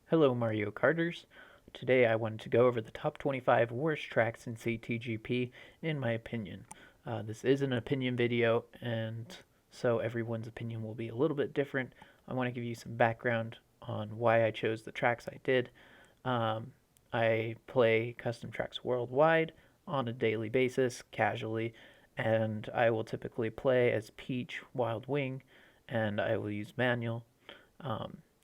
Hello Mario Karters. Today I wanted to go over the top 25 worst tracks in CTGP in my opinion. This is an opinion video and so everyone's opinion will be a little bit different. I want to give you some background on why I chose the tracks I did. I play custom tracks worldwide on a daily basis, casually, and I will typically play as Peach, Wild Wing, and I will use manual.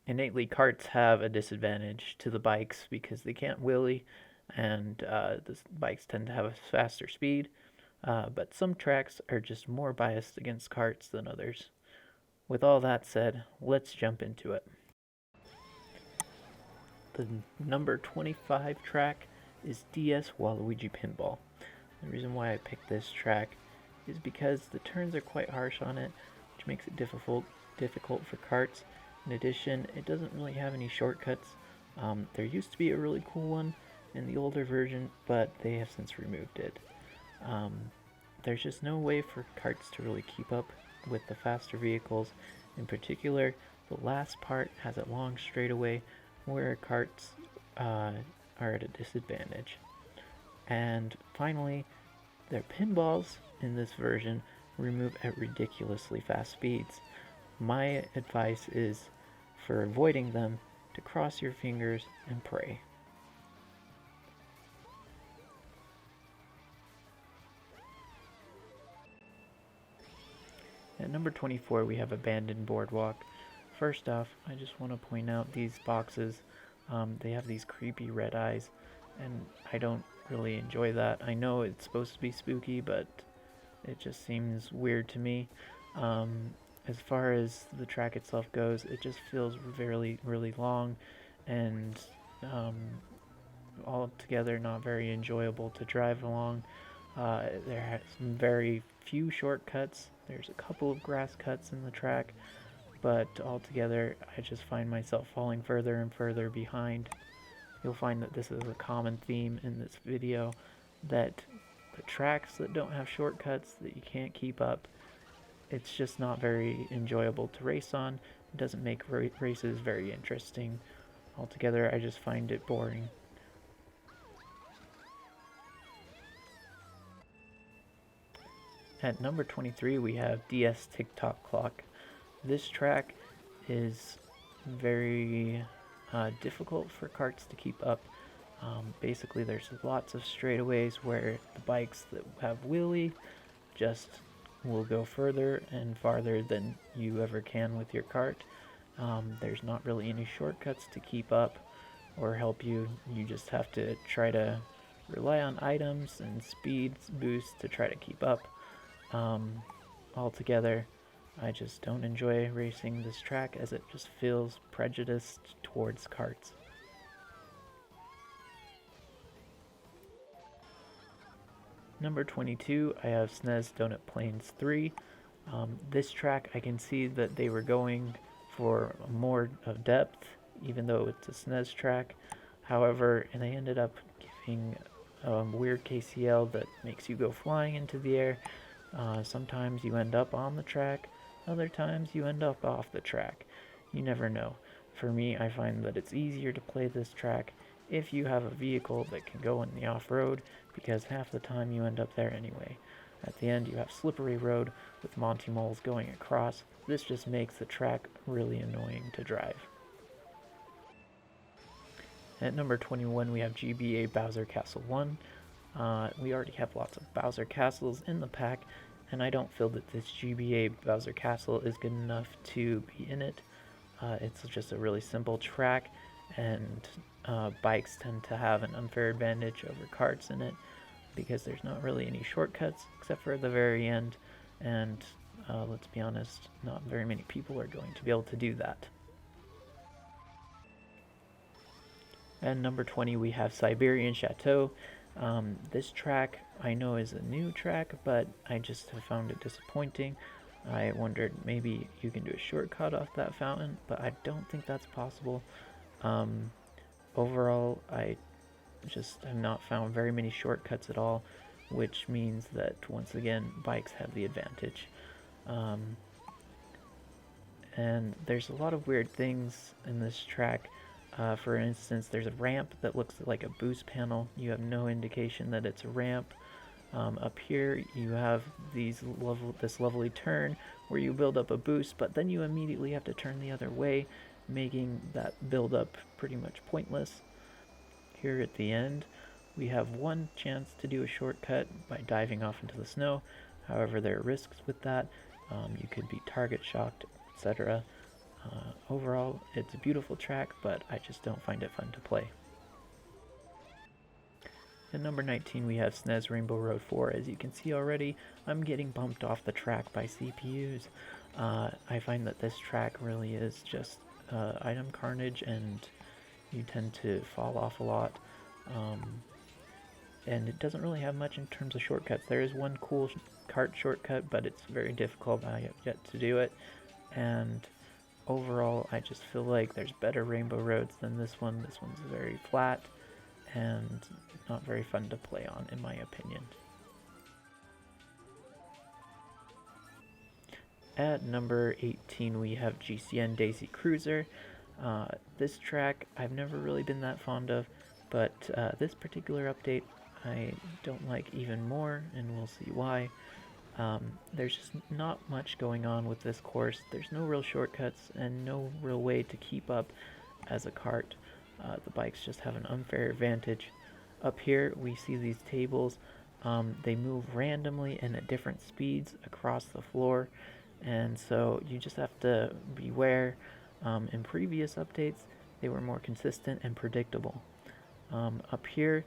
Innately, karts have a disadvantage to the bikes because they can't wheelie, and the bikes tend to have a faster speed. But some tracks are just more biased against karts than others. With all that said, let's jump into it. The number 25 track is DS Waluigi Pinball. The reason why I picked this track is because the turns are quite harsh on it, which makes it difficult for karts. In addition, it doesn't really have any shortcuts. There used to be a really cool one in the older version, but they have since removed it. There's just no way for karts to really keep up with the faster vehicles. In particular, the last part has a long straightaway where karts are at a disadvantage. And finally, their pinballs in this version remove at ridiculously fast speeds. My advice is, for avoiding them, to cross your fingers and pray. At number 24 we have Abandoned Boardwalk. First off, I just want to point out these boxes. They have these creepy red eyes, and I don't really enjoy that. I know it's supposed to be spooky, but it just seems weird to me. As far as the track itself goes, it just feels really long and altogether not very enjoyable to drive along. There are some very few shortcuts. There's a couple of grass cuts in the track, but altogether I just find myself falling further and further behind. You'll find that this is a common theme in this video, that the tracks that don't have shortcuts, that you can't keep up, it's just not very enjoyable to race on. It doesn't make races very interesting. Altogether, I just find it boring. At number 23, we have DS Ticktock Clock. This track is very difficult for karts to keep up. Basically, there's lots of straightaways where the bikes that have wheelie just will go further and farther than you ever can with your kart. There's not really any shortcuts to keep up or help you. You just have to try to rely on items and speed boosts to try to keep up. Altogether, I just don't enjoy racing this track as it just feels prejudiced towards karts. Number 22, I have Snazz Donut Plains 3. This track, I can see that they were going for more of depth, even though it's a SNES track. However, and they ended up giving a weird KCL that makes you go flying into the air. Sometimes you end up on the track, other times you end up off the track. You never know. For me, I find that it's easier to play this track if you have a vehicle that can go in the off-road, because half the time you end up there anyway. At the end you have slippery road with Monty Moles going across. This just makes the track really annoying to drive. At number 21 we have GBA Bowser Castle 1. We already have lots of Bowser Castles in the pack, and I don't feel that this GBA Bowser Castle is good enough to be in it. It's just a really simple track, and bikes tend to have an unfair advantage over karts in it because there's not really any shortcuts except for the very end, and let's be honest, not very many people are going to be able to do that. And number 20 we have Siberian Chateau. This track I know is a new track, but I just have found it disappointing. I wondered maybe you can do a shortcut off that fountain, but I don't think that's possible. Overall, I just have not found very many shortcuts at all, which means that once again bikes have the advantage. And there's a lot of weird things in this track. For instance, there's a ramp that looks like a boost panel. You have no indication that it's a ramp. Up here you have this lovely turn where you build up a boost, but then you immediately have to turn the other way, making that build up pretty much pointless. Here at the end, we have one chance to do a shortcut by diving off into the snow. However, there are risks with that. You could be target shocked, etc. Overall, it's a beautiful track, but I just don't find it fun to play. At number 19, we have Snazz Rainbow Road 4. As you can see already, I'm getting bumped off the track by CPUs. I find that this track really is just item carnage, and you tend to fall off a lot. And it doesn't really have much in terms of shortcuts. There is one cool kart shortcut, but it's very difficult. I have yet to do it. And overall, I just feel like there's better Rainbow Roads than this one. This one's very flat and not very fun to play on, in my opinion. At number 18, we have GCN Daisy Cruiser. This track I've never really been that fond of, but this particular update I don't like even more, and we'll see why. There's just not much going on with this course. There's no real shortcuts and no real way to keep up as a kart. The bikes just have an unfair advantage. Up here we see these tables. They move randomly and at different speeds across the floor, and so you just have to beware. In previous updates they were more consistent and predictable. Up here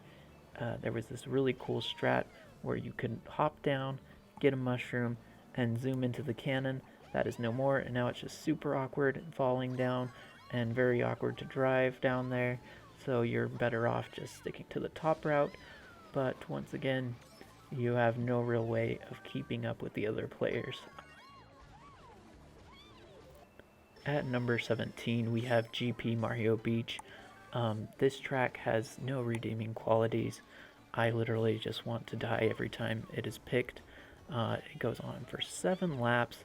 there was this really cool strat where you could hop down, get a mushroom, and zoom into the cannon. That is no more, and now it's just super awkward falling down and very awkward to drive down there, so you're better off just sticking to the top route. But once again, you have no real way of keeping up with the other players. At number 17, we have GP Mario Beach. This track has no redeeming qualities. I literally just want to die every time it is picked. It goes on for 7 laps,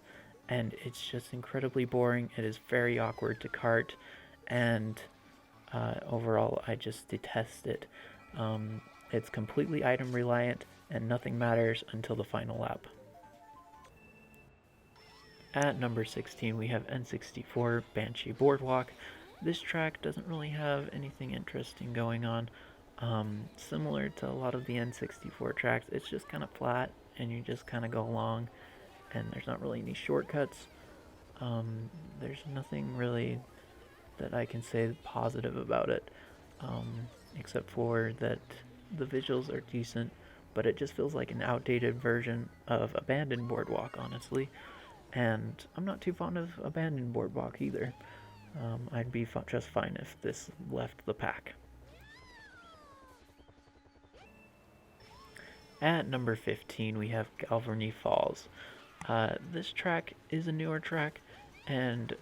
and it's just incredibly boring. It is very awkward to kart, and overall I just detest it. It's completely item reliant, and nothing matters until the final lap. At number 16, we have N64 Banshee Boardwalk. This track doesn't really have anything interesting going on. Similar to a lot of the N64 tracks, it's just kind of flat, and you just kind of go along, and there's not really any shortcuts. There's nothing really that I can say positive about it, except for that the visuals are decent, but it just feels like an outdated version of Abandoned Boardwalk, honestly. And I'm not too fond of Abandoned Boardwalk either. I'd be just fine if this left the pack. At number 15, we have Galarian Falls. This track is a newer track, and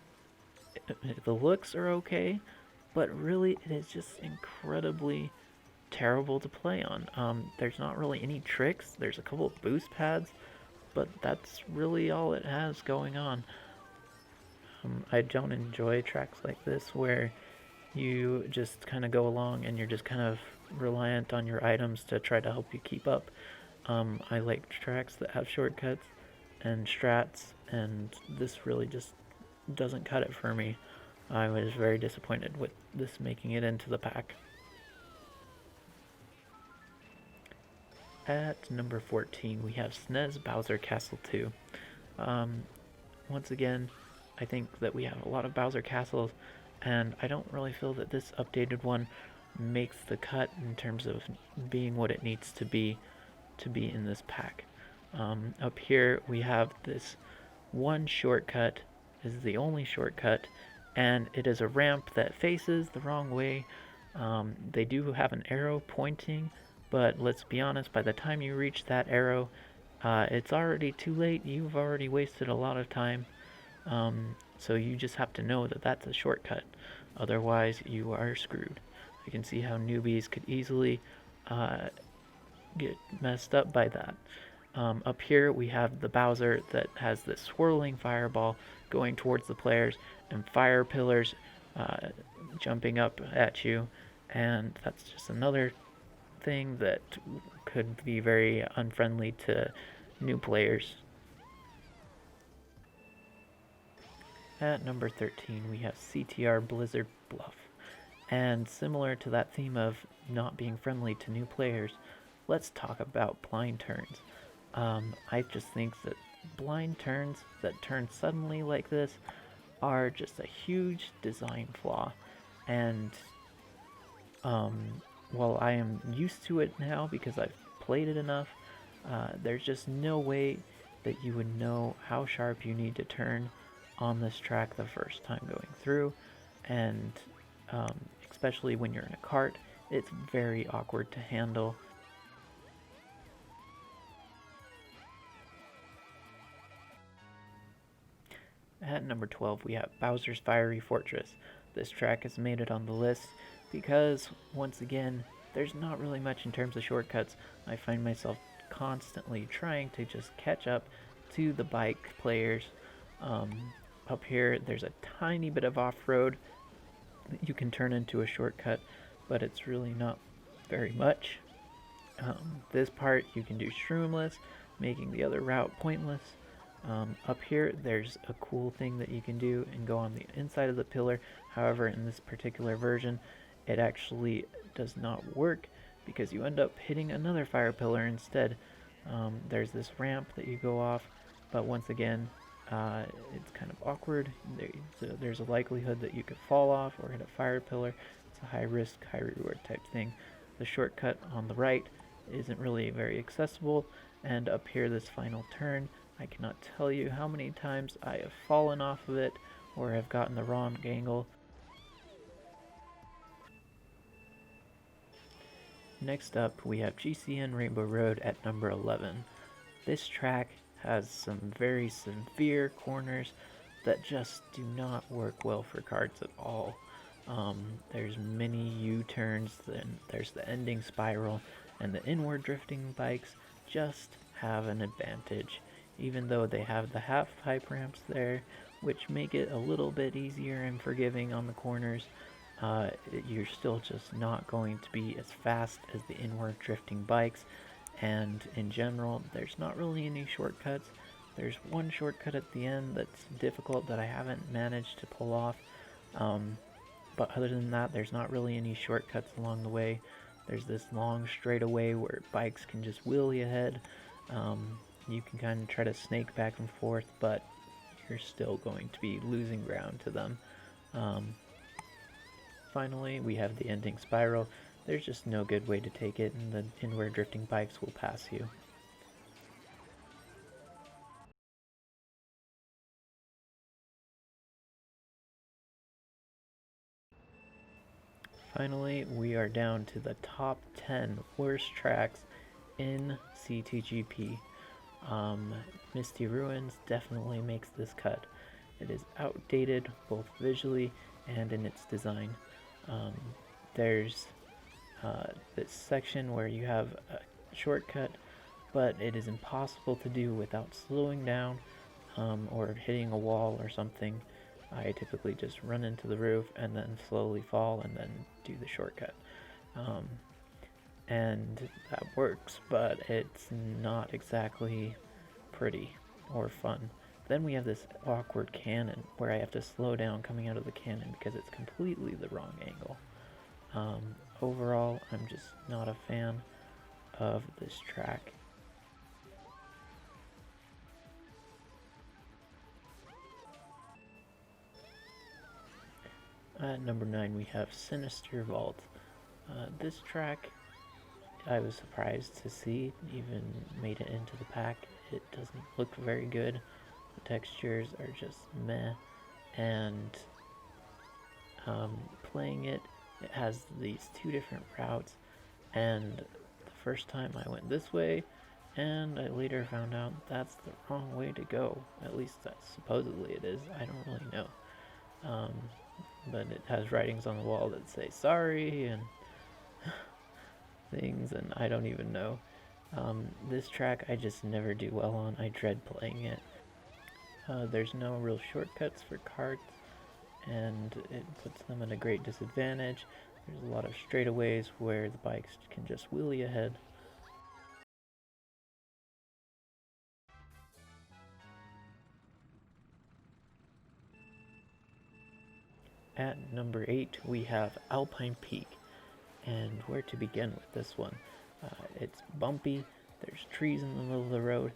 the looks are okay, but really it is just incredibly terrible to play on. There's not really any tricks. There's a couple of boost pads, but that's really all it has going on. I don't enjoy tracks like this where you just kind of go along and you're just kind of reliant on your items to try to help you keep up. I like tracks that have shortcuts and strats, and this really just doesn't cut it for me. I was very disappointed with this making it into the pack. At number 14, we have Nez Bowser Castle 2. Once again, I think that we have a lot of Bowser Castles, and I don't really feel that this updated one makes the cut in terms of being what it needs to be in this pack. Up here we have this one shortcut. This is the only shortcut, and it is a ramp that faces the wrong way. They do have an arrow pointing, but let's be honest, by the time you reach that arrow, it's already too late. You've already wasted a lot of time. So you just have to know that that's a shortcut. Otherwise, you are screwed. You can see how newbies could easily get messed up by that. Up here, we have the Bowser that has this swirling fireball going towards the players, and fire pillars jumping up at you, and that's just another thing that could be very unfriendly to new players. At number 13, we have CTR Blizzard Bluff. And similar to that theme of not being friendly to new players, let's talk about blind turns. I just think that blind turns that turn suddenly like this are just a huge design flaw. And while I am used to it now because I've played it enough, there's just no way that you would know how sharp you need to turn on this track the first time going through, and especially when you're in a cart, it's very awkward to handle. At number 12, we have Bowser's Fiery Fortress. This track has made it on the list because, once again, there's not really much in terms of shortcuts. I find myself constantly trying to just catch up to the bike players. Up here, there's a tiny bit of off-road that you can turn into a shortcut, but it's really not very much. This part you can do shroomless, making the other route pointless. Up here, there's a cool thing that you can do and go on the inside of the pillar. However, in this particular version, it actually does not work because you end up hitting another fire pillar instead. There's this ramp that you go off, but once again, it's kind of awkward. There's a likelihood that you could fall off or hit a fire pillar. It's a high risk, high reward type thing. The shortcut on the right isn't really very accessible, and up here, this final turn, I cannot tell you how many times I have fallen off of it or have gotten the wrong angle. Next up, we have GCN Rainbow Road at number 11. This track has some very severe corners that just do not work well for karts at all. There's many U-turns, then there's the ending spiral, and the inward drifting bikes just have an advantage, even though they have the half pipe ramps there, which make it a little bit easier and forgiving on the corners. You're still just not going to be as fast as the inward drifting bikes, and in general, there's not really any shortcuts. There's one shortcut at the end that's difficult that I haven't managed to pull off, but other than that, there's not really any shortcuts along the way. There's this long straightaway where bikes can just wheelie ahead. You can kind of try to snake back and forth, but you're still going to be losing ground to them. Finally, we have the ending spiral. There's just no good way to take it, and the inward drifting bikes will pass you. Finally, we are down to the top 10 worst tracks in CTGP. Misty Ruins definitely makes this cut. It is outdated both visually and in its design. There's this section where you have a shortcut, but it is impossible to do without slowing down or hitting a wall or something. I typically just run into the roof and then slowly fall and then do the shortcut. And that works, but it's not exactly pretty or fun. Then we have this awkward cannon where I have to slow down coming out of the cannon because it's completely the wrong angle. Overall, I'm just not a fan of this track. At number 9, we have Sinister Vault. This track, I was surprised to see even made it into the pack. It doesn't look very good. The textures are just meh, and playing it, it has these two different routes, and the first time I went this way, and I later found out that's the wrong way to go. At least that supposedly it is. I don't really know. But it has writings on the wall that say sorry and things, and I don't even know. This track I just never do well on. I dread playing it. There's no real shortcuts for karts, and it puts them at a great disadvantage. There's a lot of straightaways where the bikes can just wheelie ahead. At number 8, we have Alpine Peak, and where to begin with this one? It's bumpy, there's trees in the middle of the road,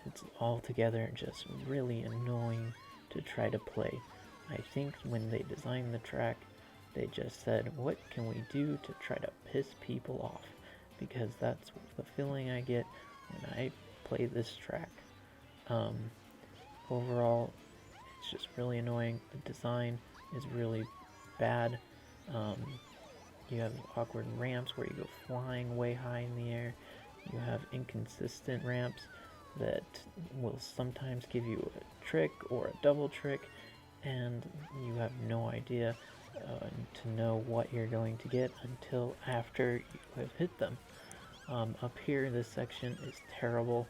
it's all together just really annoying to try to play. I think when they designed the track, they just said, what can we do to try to piss people off? Because that's the feeling I get when I play this track. Overall, it's just really annoying. The design is really bad. You have awkward ramps where you go flying way high in the air. You have inconsistent ramps that will sometimes give you a trick or a double trick, and you have no idea to know what you're going to get until after you have hit them. Up here, this section is terrible.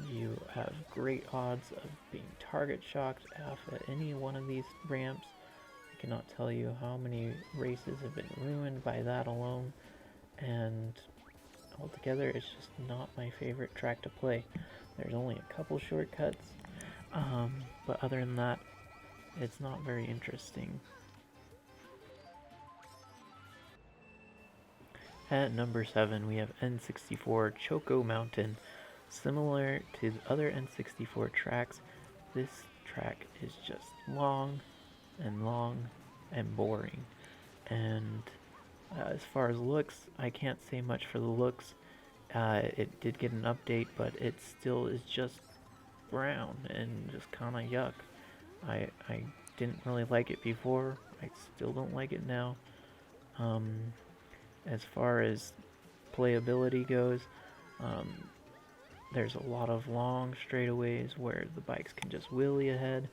You have great odds of being target shocked off at any one of these ramps. I cannot tell you how many races have been ruined by that alone, and altogether it's just not my favorite track to play. There's only a couple shortcuts, but other than that, it's not very interesting. At number 7, we have N64 Choco Mountain. Similar to the other N64 tracks, this track is just long and boring. And as far as looks, I can't say much for the looks. It did get an update, but it still is just brown and just kind of yuck. I didn't really like it before. I still don't like it now. As far as playability goes, there's a lot of long straightaways where the bikes can just wheelie ahead,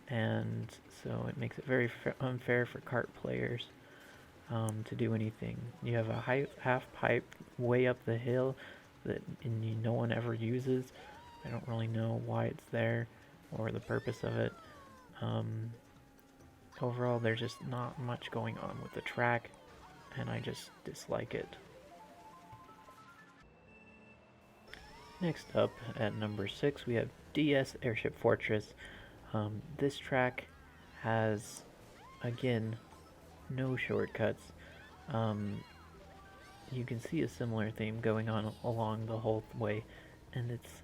and so it makes it very unfair for kart players to do anything. You have a half pipe way up the hill that no one ever uses. I don't really know why it's there or the purpose of it. Overall, there's just not much going on with the track, and I just dislike it. Next up, at number 6, we have DS Airship Fortress. This track has, again, no shortcuts. You can see a similar theme going on along the whole way, and it's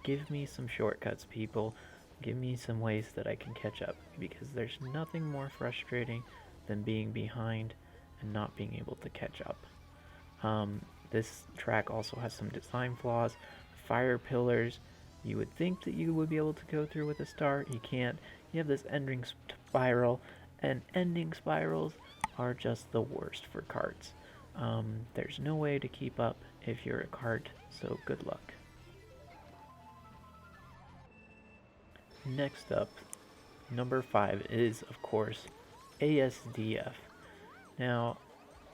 give me some shortcuts, people. Give me some ways that I can catch up, because there's nothing more frustrating than being behind and not being able to catch up. This track also has some design flaws. Fire pillars, you would think that you would be able to go through with a star. You can't. You have this ending spiral, and ending spirals are just the worst for karts. There's no way to keep up if you're a kart, so good luck. Next up, number 5 is, of course, ASDF. Now,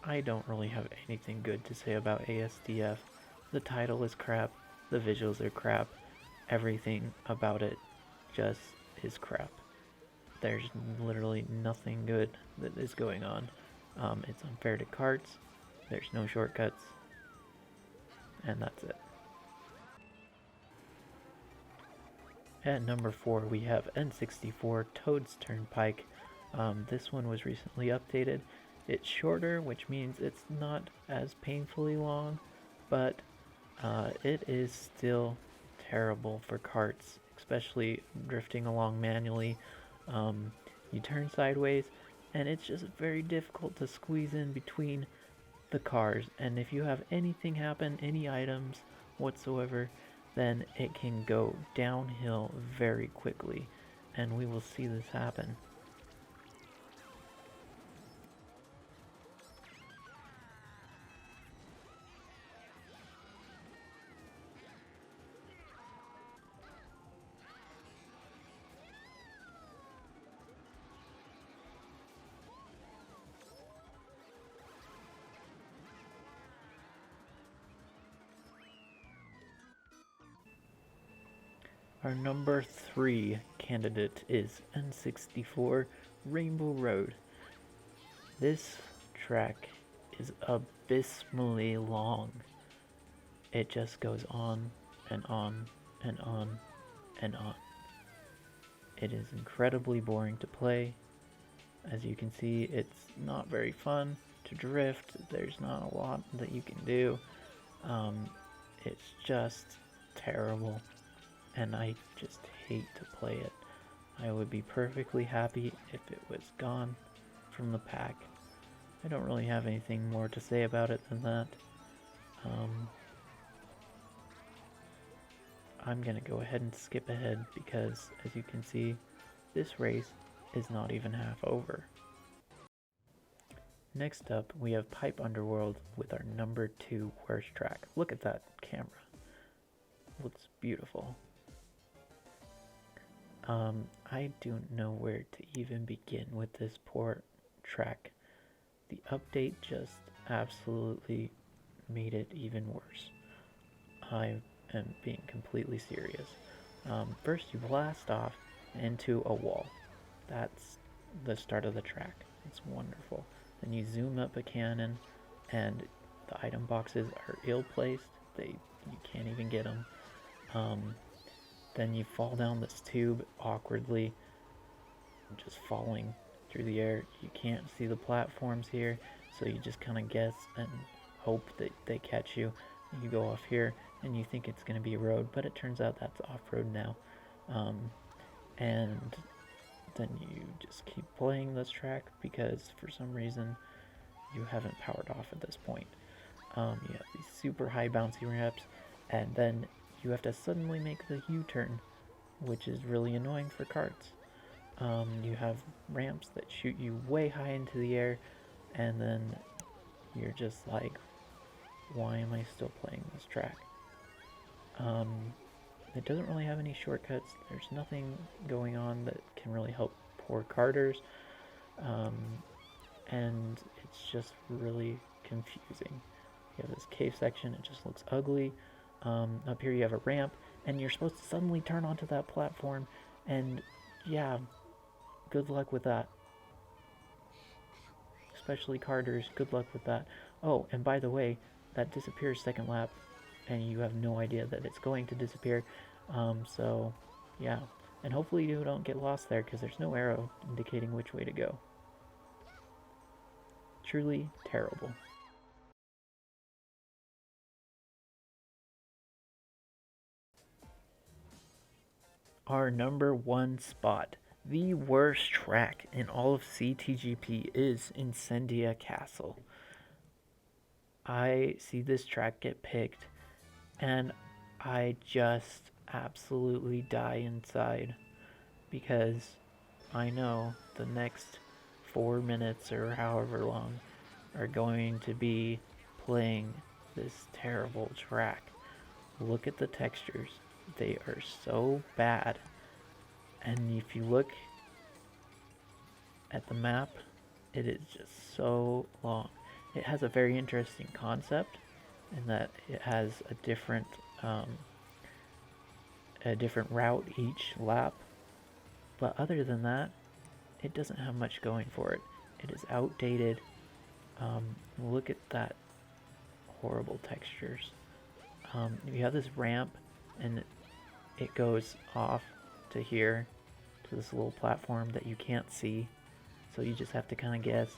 I don't really have anything good to say about ASDF. The title is crap, the visuals are crap, everything about it just is crap. There's literally nothing good that is going on. It's unfair to karts, there's no shortcuts, and that's it. At number 4, we have N64 Toadpike. This one was recently updated. It's shorter, which means it's not as painfully long, but it is still terrible for karts, especially drifting along manually. You turn sideways, and it's just very difficult to squeeze in between the cars, and if you have anything happen, any items whatsoever, then it can go downhill very quickly, and we will see this happen. Our number 3 candidate is N64 Rainbow Road. This track is abysmally long. It just goes on and on and on and on. It is incredibly boring to play. As you can see, it's not very fun to drift. There's not a lot that you can do. It's just terrible, and I just hate to play it. I would be perfectly happy if it was gone from the pack. I don't really have anything more to say about it than that. I'm gonna go ahead and skip ahead because, as you can see, this race is not even half over. Next up, we have Pipe Underworld with our number 2 worst track. Look at that camera. Looks beautiful. I don't know where to even begin with this poor track. The update just absolutely made it even worse. I am being completely serious. First, you blast off into a wall. That's the start of the track. It's wonderful. Then you zoom up a cannon, and the item boxes are ill-placed. You can't even get them. Then you fall down this tube awkwardly, just falling through the air. You can't see the platforms here, so you just kind of guess and hope that they catch you. You go off here, and you think it's going to be a road, but it turns out that's off-road now. And then you just keep playing this track because for some reason you haven't powered off at this point. You have these super high bouncy ramps, and then you have to suddenly make the U-turn, which is really annoying for karts. You have ramps that shoot you way high into the air, and then you're just like, why am I still playing this track? It doesn't really have any shortcuts. There's nothing going on that can really help poor karters, and it's just really confusing. You have this cave section, it just looks ugly. Up here you have a ramp, and you're supposed to suddenly turn onto that platform, and yeah, good luck with that. Especially karters, good luck with that. Oh, and by the way, that disappears second lap, and you have no idea that it's going to disappear. So yeah, and hopefully you don't get lost there because there's no arrow indicating which way to go. Truly terrible. Our number 1 spot, the worst track in all of CTGP, is Incendia Castle. I see this track get picked, and I just absolutely die inside because I know the next 4 minutes or however long are going to be playing this terrible track. Look at the textures. They are so bad. And if you look at the map, it is just so long. It has a very interesting concept in that it has a different route each lap, but other than that, it doesn't have much going for it. It is outdated. Look at that horrible textures. You have this ramp, and it goes off to here, to this little platform that you can't see, so you just have to kind of guess.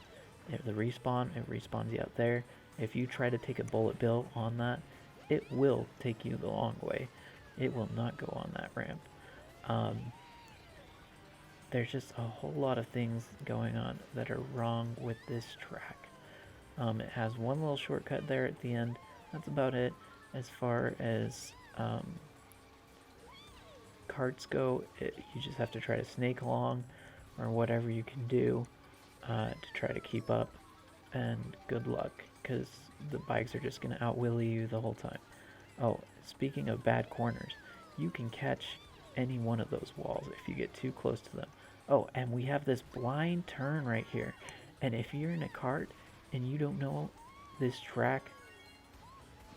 If the respawn, it respawns you out there. If you try to take a bullet bill on that, it will take you the long way. It will not go on that ramp. There's just a whole lot of things going on that are wrong with this track. It has one little shortcut there at the end. That's about it. As far as karts go, you just have to try to snake along or whatever you can do to try to keep up, and good luck because the bikes are just going to outwilly you the whole time. Oh, speaking of bad corners, you can catch any one of those walls if you get too close to them. Oh, and we have this blind turn right here, and if you're in a kart and you don't know this track,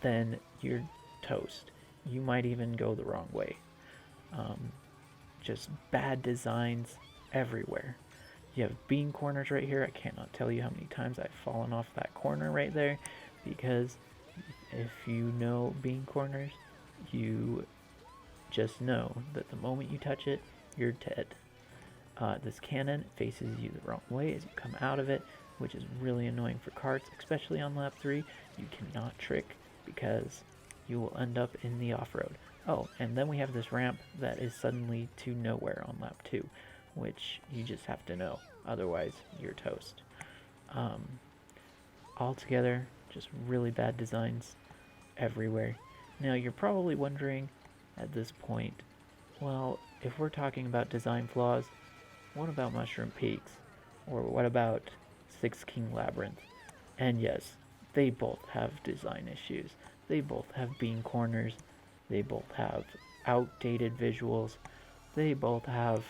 then you're toast. You might even go the wrong way. Just bad designs everywhere. You have bean corners right here. I cannot tell you how many times I've fallen off that corner right there, because if you know bean corners, you just know that the moment you touch it, you're dead. This cannon faces you the wrong way as you come out of it, which is really annoying for karts, especially on lap 3. You cannot trick because you will end up in the off-road. Oh, and then we have this ramp that is suddenly to nowhere on lap 2, which you just have to know, otherwise you're toast. Altogether, just really bad designs everywhere. Now you're probably wondering at this point, well, if we're talking about design flaws, what about Mushroom Peaks? Or what about Six King Labyrinth? And yes, they both have design issues. They both have bean corners. They both have outdated visuals. They both have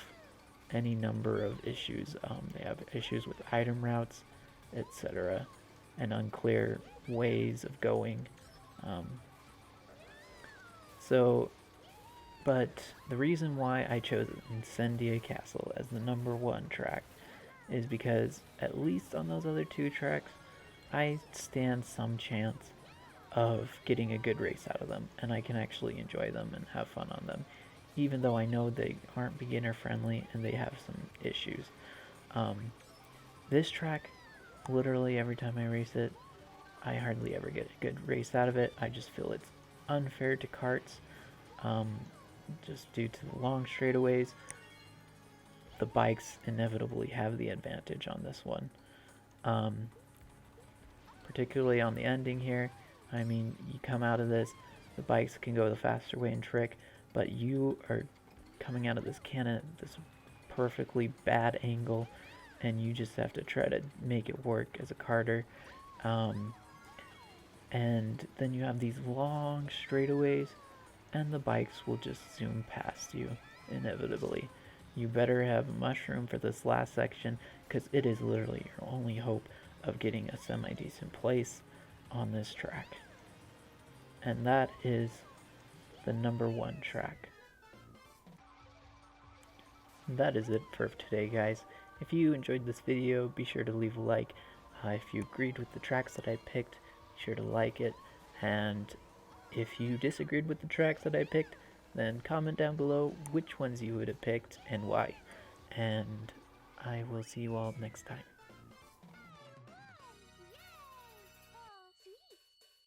any number of issues. They have issues with item routes, etc., and unclear ways of going. But the reason why I chose Incendia Castle as the #1 track is because, at least on those other 2 tracks, I stand some chance of getting a good race out of them, and I can actually enjoy them and have fun on them, even though I know they aren't beginner friendly and they have some issues. This track, literally every time I race it, I hardly ever get a good race out of it. I just feel it's unfair to karts, just due to the long straightaways. The bikes inevitably have the advantage on this one, particularly on the ending here. I mean, you come out of this, the bikes can go the faster way and trick, but you are coming out of this cannon at this perfectly bad angle, and you just have to try to make it work as a karter. And then you have these long straightaways, and the bikes will just zoom past you, inevitably. You better have a mushroom for this last section, because it is literally your only hope of getting a semi-decent place on this track. And that is the #1 track. And that is it for today, guys. If you enjoyed this video, be sure to leave a like. If you agreed with the tracks that I picked, be sure to like it. And if you disagreed with the tracks that I picked, then comment down below which ones you would have picked and why. And I will see you all next time.